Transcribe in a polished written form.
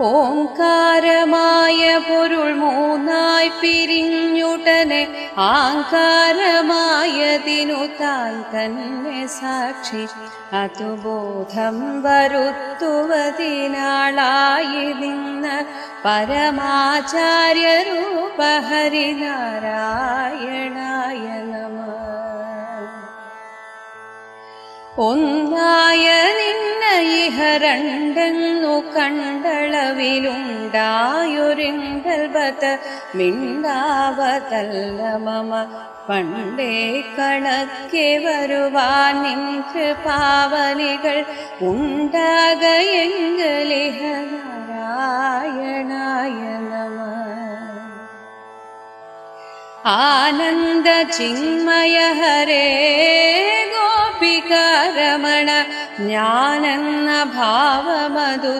ഓംകാരമായ പൊരുൾ മൂന്നായി പിരിഞ്ഞുടനെ ആങ്കാരമായതിനു താൻ തന്നെ സാക്ഷി അതുബോധം വരുത്തുവതിനാളായി നിന്ന പരമാചാര്യരൂപ ഹരിനാരായണായ നമഃ. ഒന്നായ നിന്ന ഇഹ രണ്ടെന്നു കണ്ടളവിലുണ്ടായൊരിങ്കൽബത മിണ്ടാവതല്ല മമ പണ്ടേ കണക്കെ വരുവാൻ നിൻ കൃപാവലികൾ ഉണ്ടാകയെങ്കലിഹ നാരായണായ നമഃ. ആനന്ദ ചിന്മയ ഹരേ ഗോപികാരമണ ജ്ഞാനെന്ന ഭാവമതു